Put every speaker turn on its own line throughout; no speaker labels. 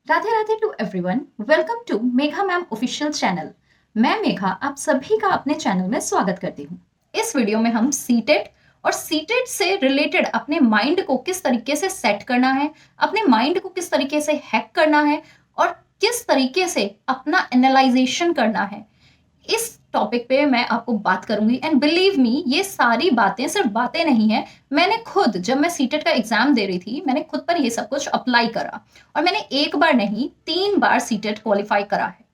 Radhe Radhe to everyone. Welcome to Megha ma'am official channel. मैं मेघा आप सभी का अपने चैनल में स्वागत करती हूँ। इस वीडियो में हम सीटेट और सीटेट से रिलेटेड अपने माइंड को किस तरीके से सेट करना है, अपने माइंड को किस तरीके से हैक करना है और किस तरीके से अपना एनालाइजेशन करना है, इस टॉपिक पे मैं आपको बात करूंगी। एंड बिलीव मी, ये सारी बातें सिर्फ बातें नहीं है। मैंने खुद जब मैं सीटेट का एग्जाम दे रही थी, मैंने खुद पर ये सब कुछ अप्लाई करा और मैंने एक बार नहीं 3 बार सीटेट क्वालिफाई करा है।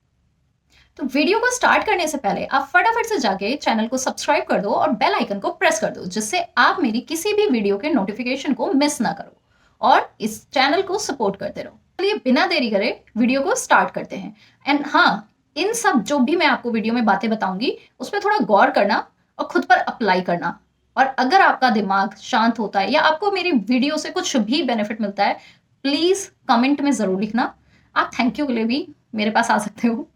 तो वीडियो को स्टार्ट करने से पहले आप फटाफट से जाके चैनल को सब्सक्राइब कर दो और बेल आइकन को प्रेस कर दो, जिससे आप मेरी किसी भी वीडियो के नोटिफिकेशन को मिस ना करो और इस चैनल को सपोर्ट करते रहो। चलिए बिना देरी करे वीडियो को स्टार्ट करते हैं। एंड हाँ, इन सब जो भी मैं आपको वीडियो में बातें बताऊंगी उस पर थोड़ा गौर करना और खुद पर अप्लाई करना। और अगर आपका दिमाग शांत होता है या आपको मेरी वीडियो से कुछ भी बेनिफिट मिलता है, प्लीज कमेंट में जरूर लिखना। आप थैंक यू के लिए भी मेरे पास आ सकते हो।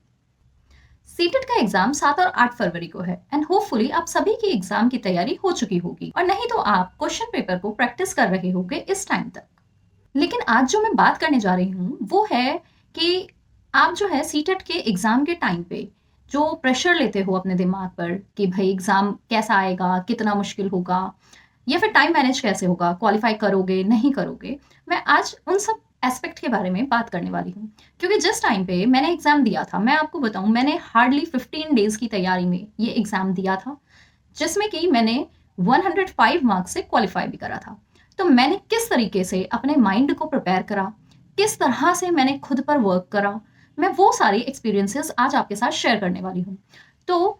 सीटेट का एग्जाम 7 और 8 फरवरी को है एंड होपफुली आप सभी की एग्जाम की तैयारी हो चुकी होगी, और नहीं तो आप क्वेश्चन पेपर को प्रैक्टिस कर रहे होंगे इस टाइम तक। लेकिन आज जो मैं बात करने जा रही हूँ वो है कि आप जो है सीटेट के एग्जाम के टाइम पे जो प्रेशर लेते हो अपने दिमाग पर कि भाई एग्जाम कैसा आएगा, कितना मुश्किल होगा, या फिर टाइम मैनेज कैसे होगा, क्वालिफाई करोगे नहीं करोगे, मैं आज उन सब एस्पेक्ट के बारे में बात करने वाली हूँ। क्योंकि जिस टाइम पे मैंने एग्जाम दिया था, मैं आपको बताऊं, मैंने हार्डली 15 डेज की तैयारी में ये एग्जाम दिया था, जिसमें कि मैंने 105 मार्क्स से क्वालिफाई भी करा था। तो मैंने किस तरीके से अपने माइंड को प्रिपेयर करा, किस तरह से मैंने खुद पर वर्क करा, मैं वो सारी एक्सपीरियंसेस आज आपके साथ शेयर करने वाली हूँ। तो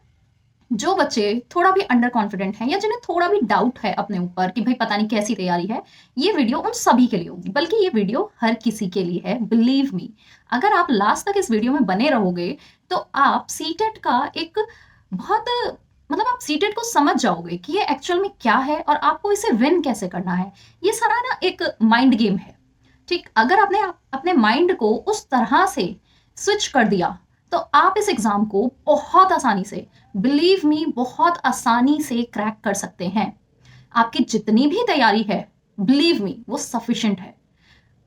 जो बच्चे थोड़ा भी अंडर कॉन्फिडेंट हैं या जिन्हें थोड़ा भी डाउट है अपने ऊपर कि भाई पता नहीं कैसी तैयारी है, ये वीडियो उन सभी के लिए होगी, बल्कि ये वीडियो हर किसी के लिए है। बिलीव मी, अगर आप लास्ट तक इस वीडियो में बने रहोगे तो आप सीटेट का एक बहुत मतलब आप सीटेट को समझ जाओगे कि ये एक्चुअल में क्या है और आपको इसे विन कैसे करना है। ये सारा ना एक माइंड गेम है। ठीक, अगर आपने अपने माइंड को उस तरह से स्विच कर दिया तो आप इस एग्जाम को बहुत आसानी से, बिलीव मी, बहुत आसानी से क्रैक कर सकते हैं। आपकी जितनी भी तैयारी है, बिलीव मी, वो सफिशिएंट है।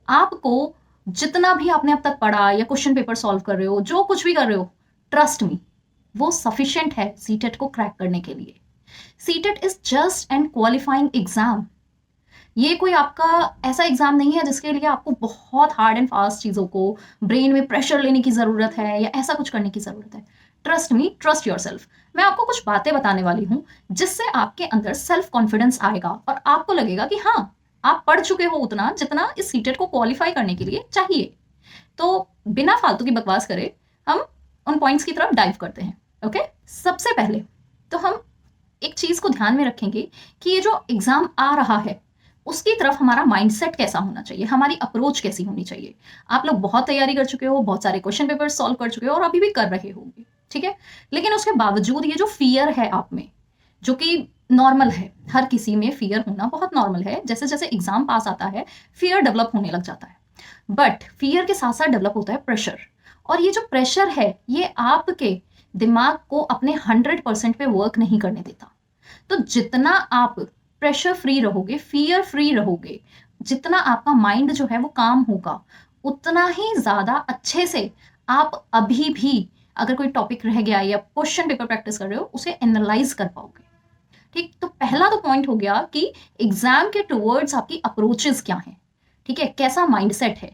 आपको जितना भी आपने अब तक पढ़ा या क्वेश्चन पेपर सॉल्व कर रहे हो, जो कुछ भी कर रहे हो, ट्रस्ट मी, वो सफिशिएंट है सीटेट को क्रैक करने के लिए। CTET is just an qualifying exam. ये कोई आपका ऐसा एग्जाम नहीं है जिसके लिए आपको बहुत हार्ड एंड फास्ट चीज़ों को ब्रेन में प्रेशर लेने की ज़रूरत है या ऐसा कुछ करने की ज़रूरत है। Trust me, trust your self. मैं आपको कुछ बातें बताने वाली हूँ जिससे आपके अंदर सेल्फ कॉन्फिडेंस आएगा और आपको लगेगा कि हाँ, आप पढ़ चुके हो उतना जितना इस सीटेट को क्वालिफाई करने के लिए चाहिए। तो बिना फालतू की बकवास करे हम उन पॉइंट्स की तरफ डाइव करते हैं। ओके, सबसे पहले तो हम एक चीज़ को ध्यान में रखेंगे कि ये जो एग्ज़ाम आ रहा है उसकी तरफ हमारा माइंडसेट कैसा होना चाहिए, हमारी अप्रोच कैसी होनी चाहिए। आप लोग बहुत तैयारी कर चुके हो, बहुत सारे क्वेश्चन पेपर सॉल्व कर चुके हो और अभी भी कर रहे होंगे, ठीक है। लेकिन उसके बावजूद ये जो फियर है आप में, जो कि नॉर्मल है, हर किसी में फियर होना बहुत नॉर्मल है। जैसे जैसे एग्जाम पास आता है फियर डेवलप होने लग जाता है, बट फियर के साथ साथ डेवलप होता है प्रेशर। और ये जो प्रेशर है ये आपके दिमाग को अपने 100% पे वर्क नहीं करने देता। तो जितना आप प्रेशर फ्री रहोगे, फियर फ्री रहोगे, जितना आपका माइंड जो है वो काम होगा, उतना ही ज्यादा अच्छे से आप अभी भी अगर कोई टॉपिक रह गया या क्वेश्चन पेपर प्रैक्टिस कर रहे हो उसे एनालाइज कर पाओगे। ठीक, तो पहला तो पॉइंट हो गया कि एग्जाम के टुवर्ड्स आपकी अप्रोचेस क्या हैं, ठीक है, कैसा माइंडसेट है।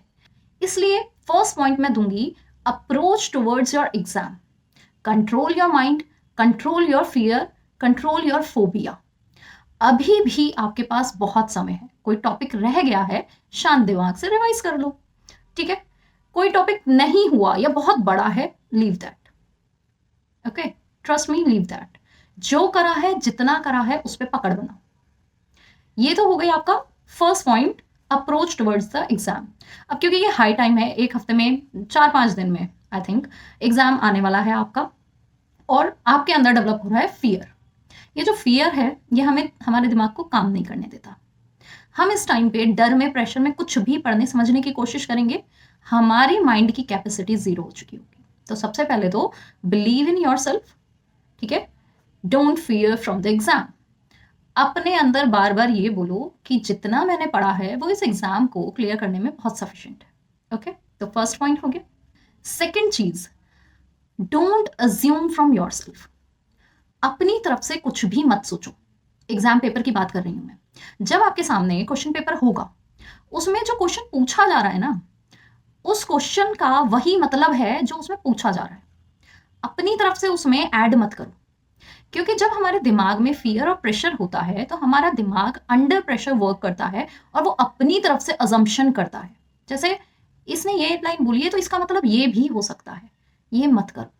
इसलिए फर्स्ट पॉइंट मैं दूंगी, approach towards your exam. Control your mind, control your fear, control your phobia. अभी भी आपके पास बहुत समय है। कोई टॉपिक रह गया है, शांत दिमाग से रिवाइज कर लो, ठीक है। कोई टॉपिक नहीं हुआ या बहुत बड़ा है, leave that. Okay, trust me, leave that. जो करा है, जितना करा है, उस पर पकड़ बनाओ। ये तो हो गई आपका first point, approach towards the exam. अब क्योंकि ये हाई टाइम है, एक हफ्ते में 4-5 दिन में आई थिंक एग्जाम आने वाला है आपका, और आपके अंदर डेवलप हो रहा है फियर। ये जो फियर है ये हमें, हमारे दिमाग को काम नहीं करने देता। हम इस टाइम पे डर में, प्रेशर में कुछ भी पढ़ने समझने की कोशिश करेंगे, हमारी माइंड की कैपेसिटी जीरो हो चुकी होगी। तो सबसे पहले तो बिलीव इन योर सेल्फ, ठीक है। Don't fear from the exam. अपने अंदर बार बार ये बोलो कि जितना मैंने पढ़ा है वो इस एग्जाम को क्लियर करने में बहुत सफिशिएंट है। ओके, तो फर्स्ट पॉइंट हो गया। सेकेंड चीज, डोंट अज्यूम फ्रॉम योरसेल्फ। अपनी तरफ से कुछ भी मत सोचो। एग्जाम पेपर की बात कर रही हूं मैं। जब आपके सामने क्वेश्चन पेपर होगा, उसमें जो क्वेश्चन पूछा जा रहा है ना, उस क्वेश्चन का वही मतलब है जो उसमें पूछा जा रहा है। अपनी तरफ से उसमें ऐड मत करो, क्योंकि जब हमारे दिमाग में फियर और प्रेशर होता है तो हमारा दिमाग अंडर प्रेशर वर्क करता है और वो अपनी तरफ से अजम्पशन करता है। जैसे इसने ये लाइन बोली है तो इसका मतलब ये भी हो सकता है, ये मत करो।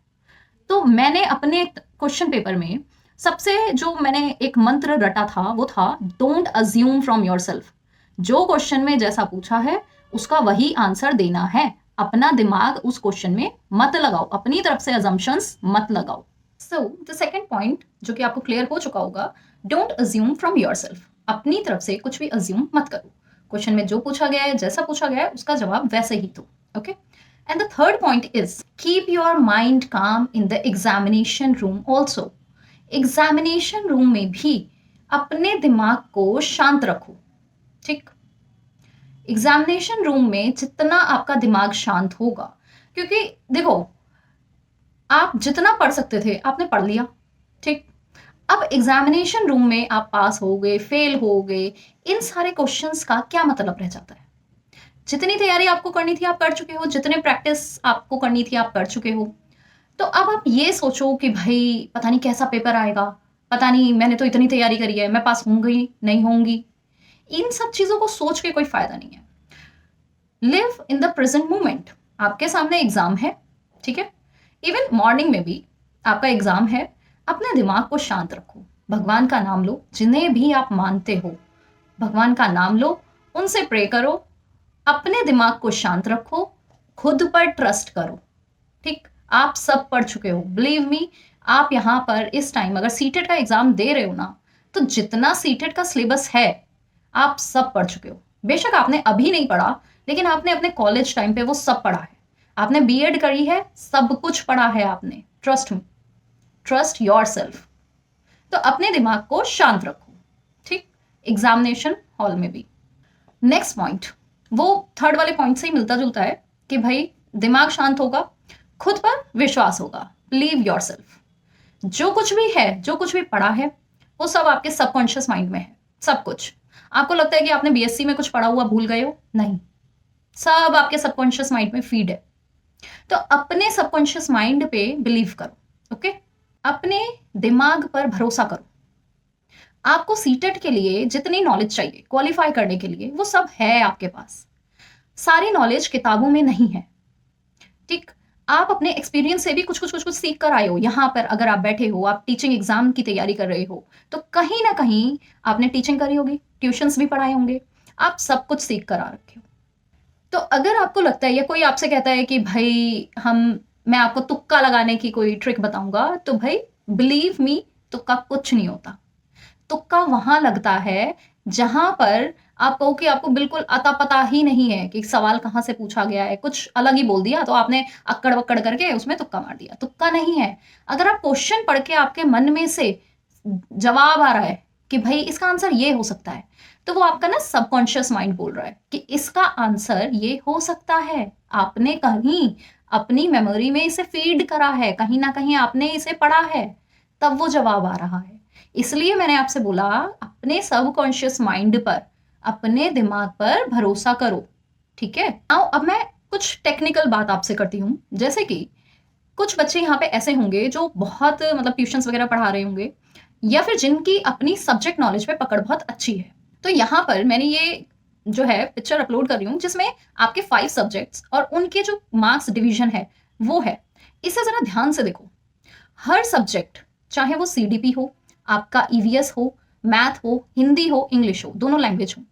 तो मैंने अपने क्वेश्चन पेपर में सबसे जो मैंने एक मंत्र रटा था वो था डोंट अज्यूम फ्रॉम योरसेल्फ। जो क्वेश्चन में जैसा पूछा है उसका वही आंसर देना है। अपना दिमाग उस क्वेश्चन में मत लगाओ, अपनी तरफ से अजम्पशंस मत लगाओ। सो द सेकेंड पॉइंट जो कि आपको क्लियर हो चुका होगा, डोंट अज्यूम फ्रॉम योरसेल्फ। अपनी तरफ से कुछ भी अज्यूम मत करो। क्वेश्चन में जो पूछा गया है, जैसा पूछा गया है, उसका जवाब वैसे ही दो। Okay. And the third point is keep your mind calm in the examination room also. Examination room में भी अपने दिमाग को शांत रखो। ठीक, एग्जामिनेशन रूम में जितना आपका दिमाग शांत होगा, क्योंकि देखो आप जितना पढ़ सकते थे आपने पढ़ लिया। ठीक, अब एग्जामिनेशन रूम में आप पास हो गए, फेल हो गए, इन सारे क्वेश्चंस का क्या मतलब रह जाता है? जितनी तैयारी आपको करनी थी आप कर चुके हो, जितने प्रैक्टिस आपको करनी थी आप कर चुके हो। तो अब आप ये सोचो कि भाई पता नहीं कैसा पेपर आएगा, पता नहीं, मैंने तो इतनी तैयारी करी है, मैं पास होंगी नहीं होंगी। इन सब चीजों को सोच के कोई फायदा नहीं है। Live in the present moment. आपके सामने एग्जाम है, ठीक है, इवन मॉर्निंग में भी आपका एग्जाम है। अपने दिमाग को शांत रखो, भगवान का नाम लो, जिन्हें भी आप मानते हो भगवान का नाम लो, उनसे प्रे करो, अपने दिमाग को शांत रखो, खुद पर ट्रस्ट करो। ठीक, आप सब पढ़ चुके हो, बिलीव मी। आप यहाँ पर इस टाइम अगर सीटेट का एग्जाम दे रहे हो ना, तो जितना सीटेट का सिलेबस है आप सब पढ़ चुके हो। बेशक आपने अभी नहीं पढ़ा, लेकिन आपने अपने कॉलेज टाइम पे वो सब पढ़ा है। आपने बीएड करी है, सब कुछ पढ़ा है आपने। Trust me, trust your self. तो अपने दिमाग को शांत रखो। ठीक, एग्जामिनेशन हॉल में भी। नेक्स्ट पॉइंट वो थर्ड वाले पॉइंट से ही मिलता जुलता है कि भाई दिमाग शांत होगा, खुद पर विश्वास होगा, बिलीव योर सेल्फ। जो कुछ भी है, जो कुछ भी पढ़ा है, वो सब आपके सबकॉन्शियस माइंड में है। सब कुछ आपको लगता है कि आपने बीएससी में कुछ पढ़ा हुआ भूल गए हो, नहीं, सब आपके सबकॉन्शियस माइंड में फीड है। तो अपने सबकॉन्शियस माइंड पे बिलीव करो। ओके, अपने दिमाग पर भरोसा करो। आपको सीटेट के लिए जितनी नॉलेज चाहिए क्वालिफाई करने के लिए, वो सब है आपके पास। सारी नॉलेज किताबों में नहीं है। ठीक, आप अपने एक्सपीरियंस से भी कुछ सीख कर आए हो। यहाँ पर अगर आप बैठे हो, आप टीचिंग एग्जाम की तैयारी कर रहे हो, तो कहीं ना कहीं आपने टीचिंग करी होगी, ट्यूशंस भी पढ़ाए होंगे, आप सब कुछ सीख कर आ रखे हो। तो अगर आपको लगता है या कोई आपसे कहता है कि भाई मैं आपको तुक्का लगाने की कोई ट्रिक बताऊंगा, तो भाई बिलीव मी, तुक्का कुछ नहीं होता। तुक्का वहां लगता है जहां पर आप कहो कि आपको बिल्कुल अता पता ही नहीं है कि सवाल कहाँ से पूछा गया है, कुछ अलग ही बोल दिया तो आपने अक्कड़ बक्कड़ करके उसमें तुक्का मार दिया। तुक्का नहीं है। अगर आप क्वेश्चन पढ़ के आपके मन में से जवाब आ रहा है कि भाई इसका आंसर ये हो सकता है, तो वो आपका ना सबकॉन्शियस माइंड बोल रहा है कि इसका आंसर ये हो सकता है। आपने कहीं अपनी मेमोरी में इसे फीड करा है, कहीं ना कहीं आपने इसे पढ़ा है, तब वो जवाब आ रहा है। इसलिए मैंने आपसे बोला अपने सबकॉन्शियस माइंड पर, अपने दिमाग पर भरोसा करो। ठीक है, अब मैं कुछ टेक्निकल बात आपसे करती हूँ। जैसे कि कुछ बच्चे यहाँ पे ऐसे होंगे जो बहुत मतलब ट्यूशंस वगैरह पढ़ा रहे होंगे, या फिर जिनकी अपनी सब्जेक्ट नॉलेज पे पकड़ बहुत अच्छी है। तो यहाँ पर मैंने ये जो है पिक्चर अपलोड कर रही हूँ, जिसमें आपके 5 सब्जेक्ट्स और उनके जो मार्क्स डिवीजन है वो है। इसे जरा ध्यान से देखो। हर सब्जेक्ट, चाहे वो सीडीपी हो, आपका ईवीएस हो, मैथ हो, हिंदी हो, इंग्लिश हो, दोनों लैंग्वेज हो।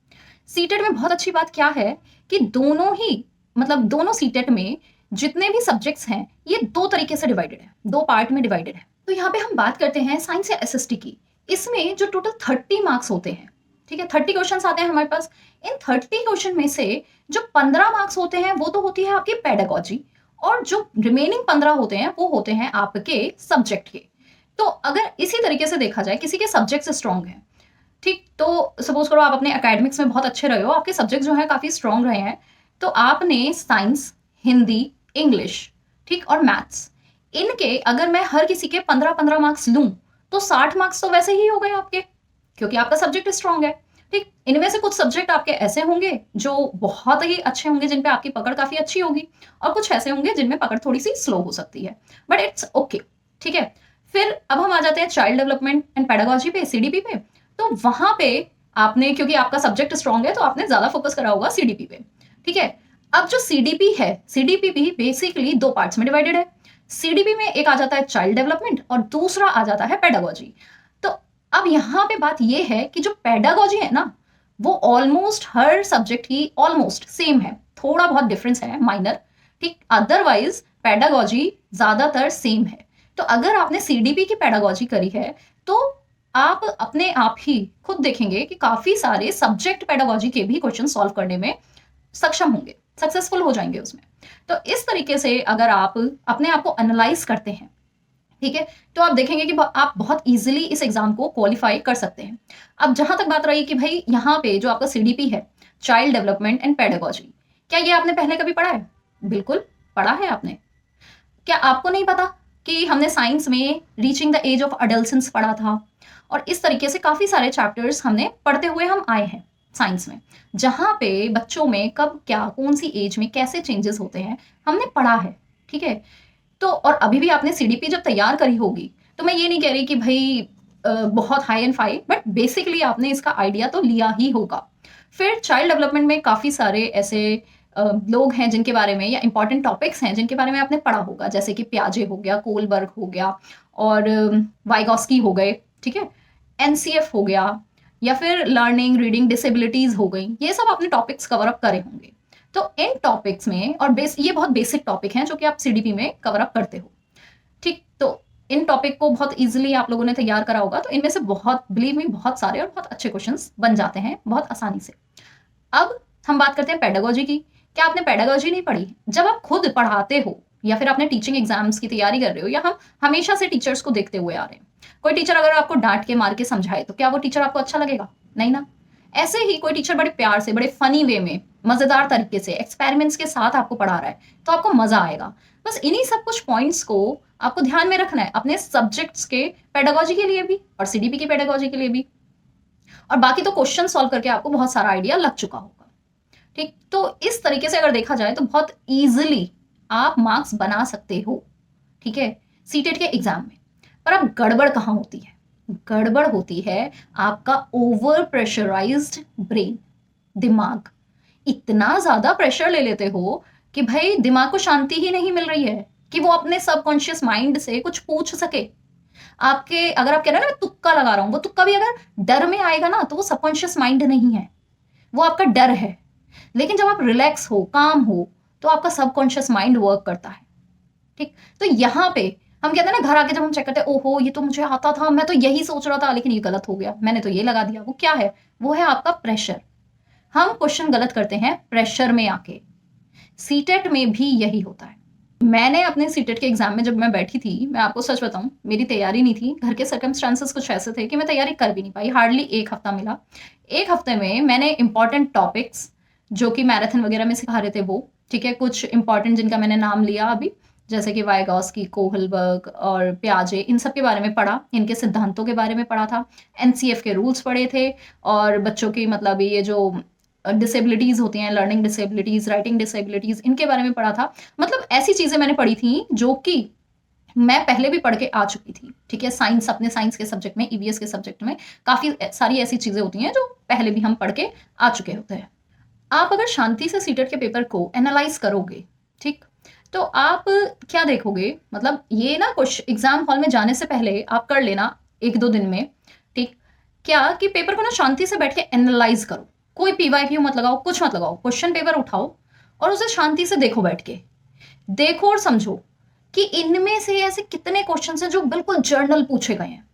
सीटेट में बहुत अच्छी बात क्या है कि दोनों ही मतलब दोनों सीटेट में जितने भी सब्जेक्ट्स हैं ये 2 तरीके से डिवाइडेड है, 2 पार्ट में डिवाइडेड है। तो यहाँ पे हम बात करते हैं साइंस या एसएसटी की। इसमें जो टोटल 30 मार्क्स होते हैं, ठीक है, 30 क्वेश्चन आते हैं हमारे पास। इन 30 क्वेश्चन में से जो 15 मार्क्स होते हैं वो तो होती है आपकी पेडागोजी, और जो रिमेनिंग 15 होते हैं वो होते हैं आपके सब्जेक्ट के। तो अगर इसी तरीके से देखा जाए, किसी के सब्जेक्ट्स स्ट्रॉन्ग हैं, ठीक, तो सपोज करो आप अपने एकेडमिक्स में बहुत अच्छे रहे हो, आपके सब्जेक्ट जो है काफी स्ट्रॉन्ग रहे हैं, तो आपने साइंस, हिंदी, इंग्लिश, ठीक, और मैथ्स, इनके अगर मैं हर किसी के 15-15 मार्क्स लूं तो 60 मार्क्स तो वैसे ही हो गए आपके, क्योंकि आपका सब्जेक्ट स्ट्रांग है। ठीक, इनमें से कुछ सब्जेक्ट आपके ऐसे होंगे जो बहुत ही अच्छे होंगे, जिन पे आपकी पकड़ काफी अच्छी होगी, और कुछ ऐसे होंगे जिनमें पकड़ थोड़ी सी स्लो हो सकती है, बट इट्स ओके। ठीक है, फिर अब हम आ जाते हैं चाइल्ड डेवलपमेंट एंड पेडागोजी पे, सीडीपी पे। तो वहां पे आपने, क्योंकि आपका सब्जेक्ट स्ट्रांग है, तो आपने ज्यादा फोकस करा होगा सीडीपी पे। ठीक है, अब जो सीडीपी है, सीडीपी भी बेसिकली दो पार्ट्स में डिवाइडेड है। सीडीपी में एक आ जाता है चाइल्ड डेवलपमेंट और दूसरा आ जाता है पेडागोजी। तो अब यहाँ पे बात ये है कि जो पेडागोजी है ना, वो ऑलमोस्ट हर सब्जेक्ट की ऑलमोस्ट सेम है, थोड़ा बहुत डिफरेंस है माइनर। ठीक, अदरवाइज पेडागोजी ज्यादातर सेम है। तो अगर आपने सीडीपी की पेडागोजी करी है तो आप अपने आप ही खुद देखेंगे कि काफी सारे सब्जेक्ट पेडागोजी के भी क्वेश्चन सॉल्व करने में सक्षम होंगे, सक्सेसफुल हो जाएंगे उसमें। तो इस तरीके से अगर आप अपने आप को एनालाइज करते हैं, ठीक है, तो आप देखेंगे कि आप बहुत इजीली इस एग्जाम को क्वालिफाई कर सकते हैं। अब जहां तक बात रही कि भाई यहाँ पे जो आपका सीडीपी है, चाइल्ड डेवलपमेंट एंड पेडागोजी, क्या ये आपने पहले कभी पढ़ा है? बिल्कुल पढ़ा है आपने। क्या आपको नहीं पता कि हमने साइंस में रीचिंग द एज ऑफ अडल्सेंस पढ़ा था, और इस तरीके से काफी सारे चैप्टर्स हमने पढ़ते हुए हम आए हैं साइंस में, जहां पे बच्चों में कब क्या, कौन सी एज में कैसे चेंजेस होते हैं, हमने पढ़ा है। ठीक है, तो और अभी भी आपने सीडीपी जब तैयार करी होगी, तो मैं ये नहीं कह रही कि भाई बहुत high and fi, but basically आपने इसका आइडिया तो लिया ही होगा। फिर चाइल्ड डेवलपमेंट में काफी सारे ऐसे लोग हैं जिनके बारे में, या इंपॉर्टेंट टॉपिक्स हैं जिनके बारे में आपने पढ़ा होगा, जैसे कि प्याजे हो गया, कोलबर्ग हो गया, और वाइगॉस्की हो गए, ठीक है, एनसीएफ हो गया, या फिर लर्निंग रीडिंग डिसेबिलिटीज हो गई। ये सब आपने टॉपिक्स कवर अप करे होंगे। तो इन टॉपिक्स में, और ये बहुत बेसिक टॉपिक हैं जो कि आप सीडीपी में कवर अप करते हो। ठीक, तो इन टॉपिक को बहुत इजीली आप लोगों ने तैयार करा होगा, तो इनमें से बहुत, बिलीव मी, बहुत सारे और बहुत अच्छे क्वेश्चंस बन जाते हैं बहुत आसानी से। अब हम बात करते हैं पेडागोजी की। क्या आपने पेडागोजी नहीं पढ़ी? जब आप खुद पढ़ाते हो, या फिर आपने टीचिंग एग्जाम्स की तैयारी कर रहे हो, या हम हमेशा से टीचर्स को देखते हुए आ रहे हैं, कोई टीचर अगर आपको डांट के मार के समझाए तो क्या वो टीचर आपको अच्छा लगेगा? नहीं ना। ऐसे ही कोई टीचर बड़े प्यार से, बड़े फनी वे में, मजेदार तरीके से, एक्सपेरिमेंट्स के साथ आपको पढ़ा रहा है, तो आपको मजा आएगा। बस इन्हीं सब कुछ पॉइंट्स को आपको ध्यान में रखना है अपने सब्जेक्ट्स के पेडागोजी के लिए भी और सीडीपी की पेडागोजी के लिए भी। और बाकी तो क्वेश्चन सॉल्व करके आपको बहुत सारा आइडिया लग चुका होगा। ठीक, तो इस तरीके से अगर देखा जाए तो बहुत इजीली आप मार्क्स बना सकते हो, ठीक है, सीटेट के एग्जाम में। पर अब गड़बड़ कहाँ होती है? गड़बड़ होती है आपका ओवर प्रेशराइज्ड ब्रेन, दिमाग। इतना ज्यादा प्रेशर ले लेते हो कि भाई दिमाग को शांति ही नहीं मिल रही है कि वो अपने सबकॉन्शियस माइंड से कुछ पूछ सके। आपके, अगर आप कह रहे हैं ना मैं तुक्का लगा रहा हूं, वो तुक्का भी अगर डर में आएगा ना, तो वो सबकॉन्शियस माइंड नहीं है, वो आपका डर है। लेकिन जब आप रिलैक्स हो, काम हो, तो आपका सबकॉन्शियस माइंड वर्क करता है। ठीक, तो यहाँ पे हम कहते हैं ना, घर आके जब हम चेक करते हैं, ओहो ये तो मुझे आता था, मैं तो यही सोच रहा था, लेकिन ये गलत हो गया, मैंने तो ये लगा दिया। वो क्या है? वो है आपका प्रेशर। हम क्वेश्चन गलत करते हैं प्रेशर में आके। सीटेट में भी यही होता है। मैंने अपने सीटेट के एग्जाम में जब मैं बैठी थी, मैं आपको सच बताऊं, मेरी तैयारी नहीं थी, घर के सर्कमस्टांसेस कुछ ऐसे थे कि मैं तैयारी कर भी नहीं पाई। हार्डली 1 हफ्ता मिला। 1 हफ्ते में मैंने इंपॉर्टेंट टॉपिक्स जो कि मैराथन वगैरह में सिखा रहे थे वो, ठीक है, कुछ इंपॉर्टेंट जिनका मैंने नाम लिया अभी, जैसे कि वाइगॉस्की, कोहलबर्ग और प्याजे, इन सब के बारे में पढ़ा, इनके सिद्धांतों के बारे में पढ़ा था, एनसीएफ के रूल्स पढ़े थे, और बच्चों की मतलब ये जो डिसेबिलिटीज होती हैं, लर्निंग डिसेबिलिटीज, राइटिंग डिसेबिलिटीज, इनके बारे में पढ़ा था। मतलब ऐसी चीजें मैंने पढ़ी थी जो कि मैं पहले भी पढ़ के आ चुकी थी। ठीक है, साइंस, अपने साइंस के सब्जेक्ट में, ईवीएस के सब्जेक्ट में काफी सारी ऐसी चीजें होती हैं जो पहले भी हम पढ़ के आ चुके होते हैं। आप अगर शांति से सीटेट के पेपर को एनालाइज करोगे, ठीक, तो आप क्या देखोगे, मतलब ये ना कुछ एग्जाम हॉल में जाने से पहले आप कर लेना 1-2 दिन में। ठीक, क्या कि पेपर को ना शांति से बैठ के एनालाइज करो, कोई पीवाईक्यू मत लगाओ, कुछ मत लगाओ, क्वेश्चन पेपर उठाओ और उसे शांति से देखो, बैठ के देखो और समझो कि इनमें से ऐसे कितने क्वेश्चन हैं जो बिल्कुल जर्नल पूछे गए हैं।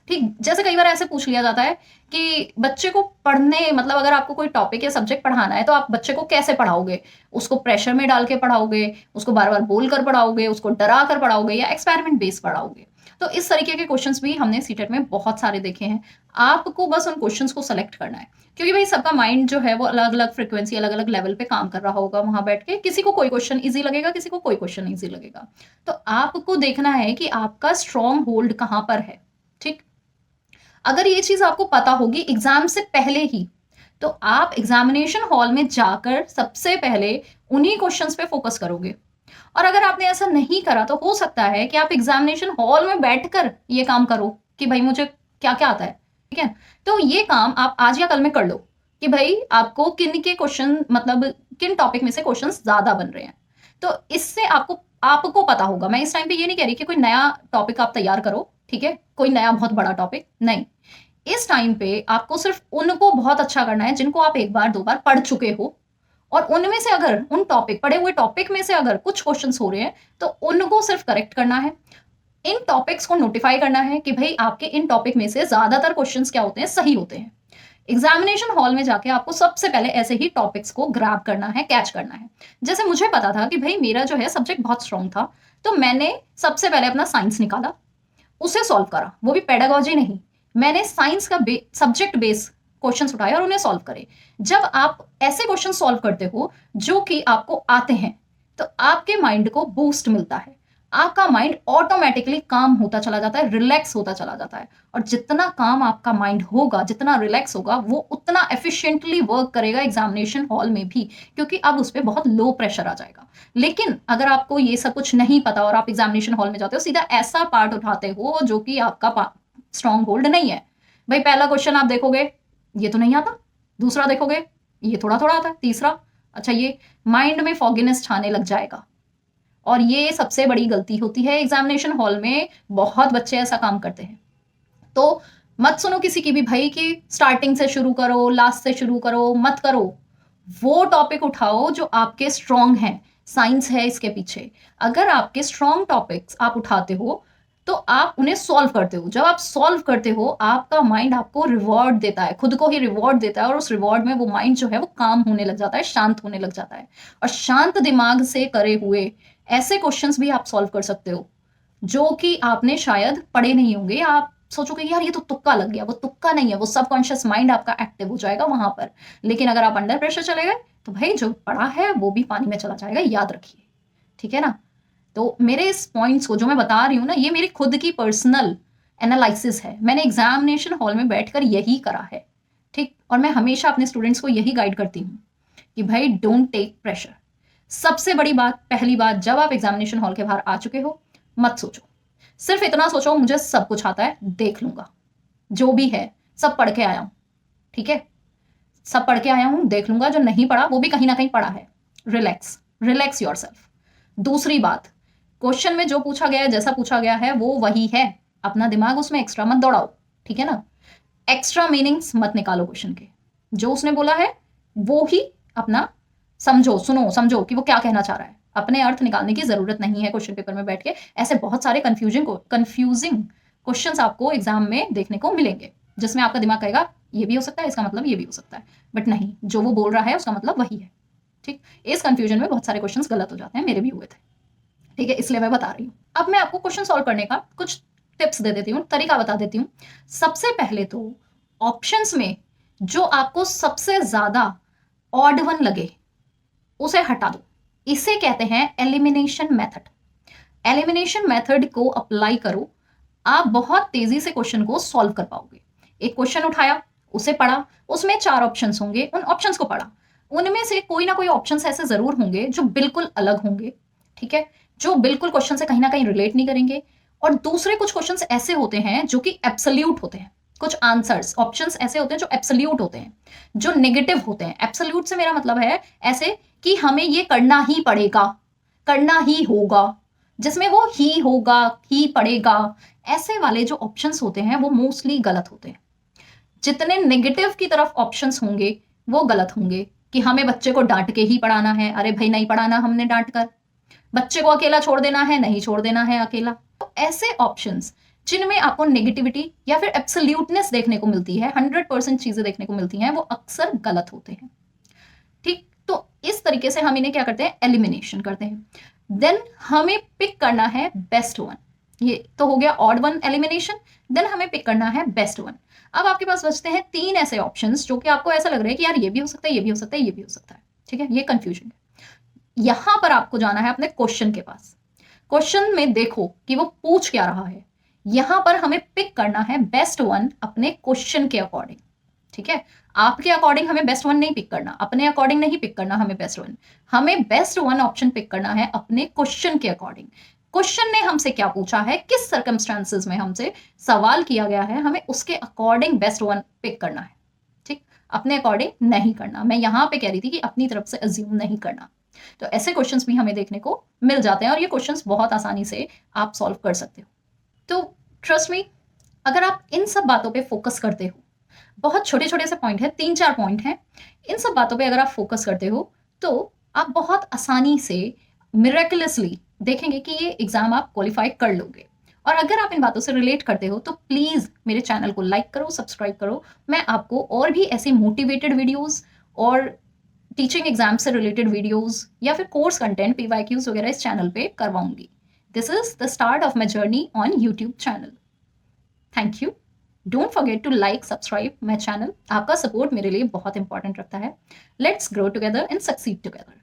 ठीक, जैसे कई बार ऐसे पूछ लिया जाता है कि बच्चे को पढ़ने, मतलब अगर आपको कोई टॉपिक या सब्जेक्ट पढ़ाना है तो आप बच्चे को कैसे पढ़ाओगे? उसको प्रेशर में डाल के पढ़ाओगे, उसको बार बार बोल कर पढ़ाओगे, उसको डरा कर पढ़ाओगे, या एक्सपेरिमेंट बेस्ड पढ़ाओगे? तो इस तरीके के क्वेश्चंस भी हमने सीटेट में बहुत सारे देखे हैं। आपको बस उन क्वेश्चंस को सेलेक्ट करना है, क्योंकि भाई सबका माइंड जो है वो अलग अलग फ्रिक्वेंसी, अलग अलग लेवल पे काम कर रहा होगा वहां बैठ के। किसी को कोई क्वेश्चन ईजी लगेगा, किसी को कोई क्वेश्चन ईजी लगेगा। तो आपको देखना है कि आपका स्ट्रॉन्ग होल्ड कहां पर है। ठीक, अगर ये चीज आपको पता होगी एग्जाम से पहले ही, तो आप एग्जामिनेशन हॉल में जाकर सबसे पहले उन्हीं क्वेश्चंस पे फोकस करोगे। और अगर आपने ऐसा नहीं करा तो हो सकता है कि आप एग्जामिनेशन हॉल में बैठकर ये काम करो कि भाई मुझे क्या क्या आता है। ठीक है, तो ये काम आप आज या कल में कर लो कि भाई आपको किन के क्वेश्चन, मतलब किन टॉपिक में से क्वेश्चन ज्यादा बन रहे हैं। तो इससे आपको आपको पता होगा। मैं इस टाइम पे ये नहीं कह रही कि कोई नया टॉपिक आप तैयार करो, ठीक है, कोई नया बहुत बड़ा टॉपिक नहीं। इस टाइम पे आपको सिर्फ उनको बहुत अच्छा करना है जिनको आप एक बार दो बार पढ़ चुके हो, और उनमें से अगर उन टॉपिक, पढ़े हुए टॉपिक में से अगर कुछ क्वेश्चंस हो रहे हैं तो उनको सिर्फ करेक्ट करना है। इन टॉपिक्स को नोटिफाई करना है कि भाई आपके इन टॉपिक में से ज्यादातर क्वेश्चंस क्या होते हैं, सही होते हैं। एग्जामिनेशन हॉल में जाके आपको सबसे पहले ऐसे ही टॉपिक्स को ग्रैब करना है, कैच करना है। जैसे मुझे पता था कि भाई मेरा जो है सब्जेक्ट बहुत स्ट्रांग था, तो मैंने सबसे पहले अपना साइंस निकाला, उसे सॉल्व करा, वो भी पेडागोजी नहीं, मैंने साइंस का सब्जेक्ट बेस क्वेश्चंस उठाए और उन्हें सॉल्व करे। जब आप ऐसे क्वेश्चन सॉल्व करते हो जो कि आपको आते हैं, तो आपके माइंड को बूस्ट मिलता है, आपका माइंड ऑटोमेटिकली काम होता चला जाता है, रिलैक्स होता चला जाता है। और जितना काम आपका माइंड होगा, जितना रिलैक्स होगा, वो उतना एफिशिएंटली वर्क करेगा एग्जामिनेशन हॉल में भी, क्योंकि अब उस पर बहुत लो प्रेशर आ जाएगा। लेकिन अगर आपको ये सब कुछ नहीं पता और आप एग्जामिनेशन हॉल में जाते हो, सीधा ऐसा पार्ट उठाते हो जो कि आपका स्ट्रॉन्ग होल्ड नहीं है। भाई पहला क्वेश्चन आप देखोगे, ये तो नहीं आता, दूसरा देखोगे, ये थोड़ा थोड़ा आता है, तीसरा, अच्छा, ये माइंड में फॉगिनेस छाने लग जाएगा। और ये सबसे बड़ी गलती होती है एग्जामिनेशन हॉल में, बहुत बच्चे ऐसा काम करते हैं। तो मत सुनो किसी की भी भाई कि स्टार्टिंग से शुरू करो, लास्ट से शुरू करो, मत करो। वो टॉपिक उठाओ जो आपके स्ट्रॉन्ग हैं, साइंस है इसके पीछे। अगर आपके स्ट्रॉन्ग टॉपिक्स आप उठाते हो तो आप उन्हें सॉल्व करते हो। जब आप सॉल्व करते हो, आपका माइंड आपको रिवॉर्ड देता है, खुद को ही रिवॉर्ड देता है, और उस रिवॉर्ड में वो माइंड जो है वो काम होने लग जाता है, शांत होने लग जाता है। और शांत दिमाग से करे हुए ऐसे क्वेश्चंस भी आप सॉल्व कर सकते हो जो कि आपने शायद पढ़े नहीं होंगे। आप सोचोगे यार ये तो तुक्का लग गया, वो तुक्का नहीं है, वो सबकॉन्शियस माइंड आपका एक्टिव हो जाएगा वहां पर। लेकिन अगर आप अंडर प्रेशर चले गए तो भाई जो पढ़ा है वो भी पानी में चला जाएगा, याद रखिए। ठीक है ना। तो मेरे इस पॉइंट्स को जो मैं बता रही हूँ ना, ये मेरी खुद की पर्सनल एनालिसिस है, मैंने एग्जामिनेशन हॉल में बैठकर यही करा है। ठीक, और मैं हमेशा अपने स्टूडेंट्स को यही गाइड करती हूँ कि भाई डोंट टेक प्रेशर। सबसे बड़ी बात, पहली बात, जब आप एग्जामिनेशन हॉल के बाहर आ चुके हो, मत सोचो, सिर्फ इतना सोचो मुझे सब कुछ आता है, देख लूंगा, जो भी है सब पढ़ के आया हूं। ठीक है, सब पढ़ के आया हूं, देख लूंगा, जो नहीं पढ़ा वो भी कहीं ना कहीं पढ़ा है। Relax, relax yourself. दूसरी बात, क्वेश्चन में जो पूछा गया है, जैसा पूछा गया है वो वही है, अपना दिमाग उसमें एक्स्ट्रा मत दौड़ाओ। ठीक है ना, एक्स्ट्रा मीनिंग्स मत निकालो क्वेश्चन के, जो उसने बोला है वो ही अपना समझो, सुनो, समझो कि वो क्या कहना चाह रहा है। अपने अर्थ निकालने की जरूरत नहीं है क्वेश्चन पेपर में बैठ के। ऐसे बहुत सारे कंफ्यूजिंग क्वेश्चंस आपको एग्जाम में देखने को मिलेंगे, जिसमें आपका दिमाग कहेगा ये भी हो सकता है, इसका मतलब ये भी हो सकता है, बट नहीं, जो वो बोल रहा है उसका मतलब वही है। ठीक, इस कंफ्यूजन में बहुत सारे क्वेश्चंस गलत हो जाते हैं, मेरे भी हुए थे। ठीक है, इसलिए मैं बता रही हूँ। अब मैं आपको क्वेश्चन सॉल्व करने का कुछ टिप्स दे देती हूँ, तरीका बता देती हूँ। सबसे पहले तो ऑप्शंस में जो आपको सबसे ज्यादा ऑड वन लगे उसे हटा दो। इसे कहते हैं एलिमिनेशन मेथड। एलिमिनेशन मेथड को अप्लाई करो, आप बहुत तेजी से क्वेश्चन को सॉल्व कर पाओगे। एक क्वेश्चन उठाया, उसे पढ़ा, उसमें 4 ऑप्शंस होंगे, उन ऑप्शंस को पढ़ा, उनमें से कोई ना कोई ऑप्शंस ऐसे जरूर होंगे जो बिल्कुल अलग होंगे। ठीक है, जो बिल्कुल क्वेश्चन से कहीं ना कहीं रिलेट नहीं करेंगे। और दूसरे कुछ क्वेश्चंस ऐसे होते हैं जो कि एब्सोल्यूट होते हैं। कुछ आंसर्स, ऑप्शंस ऐसे होते हैं जो एब्सोल्यूट होते हैं, जो नेगेटिव होते हैं। एब्सोल्यूट से मेरा मतलब है ऐसे कि हमें ये करना ही पड़ेगा, करना ही होगा, जिसमें वो ही होगा, ही पड़ेगा, ऐसे वाले जो ऑप्शंस होते हैं वो मोस्टली गलत होते हैं। जितने नेगेटिव की तरफ ऑप्शंस होंगे वो गलत होंगे, कि हमें बच्चे को डांट के ही पढ़ाना है। अरे भाई नहीं पढ़ाना हमने डांट कर, बच्चे को अकेला छोड़ देना है, नहीं छोड़ देना है अकेला। तो ऐसे ऑप्शंस जिनमें आपको नेगेटिविटी या फिर एब्सोल्यूटनेस देखने को मिलती है, 100% चीजें देखने को मिलती हैं, वो अक्सर गलत होते हैं। ठीक, तो इस तरीके से हम इन्हें क्या करते हैं, एलिमिनेशन करते हैं। देन हमें पिक करना है बेस्ट वन, ये तो हो गया ऑड वन एलिमिनेशन। देन हमें पिक करना है बेस्ट वन। अब आपके पास बचते हैं 3 ऐसे ऑप्शंस जो कि आपको ऐसा लग रहा है कि यार ये भी हो सकता है, ये भी हो सकता है, ये भी हो सकता है। ठीक है, ये कंफ्यूजन है। यहां पर आपको जाना है अपने क्वेश्चन के पास। क्वेश्चन में देखो कि वो पूछ क्या रहा है। यहां पर हमें पिक करना है बेस्ट वन अपने क्वेश्चन के अकॉर्डिंग। ठीक है, आपके अकॉर्डिंग हमें बेस्ट वन नहीं पिक करना, अपने अकॉर्डिंग नहीं पिक करना हमें बेस्ट वन। हमें बेस्ट वन ऑप्शन पिक करना है अपने क्वेश्चन के अकॉर्डिंग। क्वेश्चन ने हमसे क्या पूछा है, किस सर्कमस्टांसेस में हमसे सवाल किया गया है, हमें उसके अकॉर्डिंग बेस्ट वन पिक करना है। ठीक, अपने अकॉर्डिंग नहीं करना। मैं यहां पे कह रही थी कि अपनी तरफ से अज्यूम नहीं करना। तो ऐसे क्वेश्चंस भी हमें देखने को मिल जाते हैं और ये क्वेश्चंस बहुत आसानी से आप सॉल्व कर सकते हो। तो ट्रस्ट मी, अगर आप इन सब बातों पे फोकस करते हो, बहुत छोटे छोटे से पॉइंट है, 3-4 पॉइंट हैं, इन सब बातों पे अगर आप फोकस करते हो तो आप बहुत आसानी से मिरेकुलसली देखेंगे कि ये एग्जाम आप क्वालिफाई कर लोगे। और अगर आप इन बातों से रिलेट करते हो तो प्लीज मेरे चैनल को लाइक करो, सब्सक्राइब करो। मैं आपको और भी ऐसे मोटिवेटेड वीडियोस और टीचिंग एग्जाम से रिलेटेड वीडियोस या फिर कोर्स कंटेंट PYQs वगैरह इस चैनल पे करवाऊंगी। This is the start of my journey on YouTube channel. Thank you. Don't forget to like subscribe my channel. आपका सपोर्ट मेरे लिए बहुत इंपॉर्टेंट रखता है। Let's grow together and succeed together.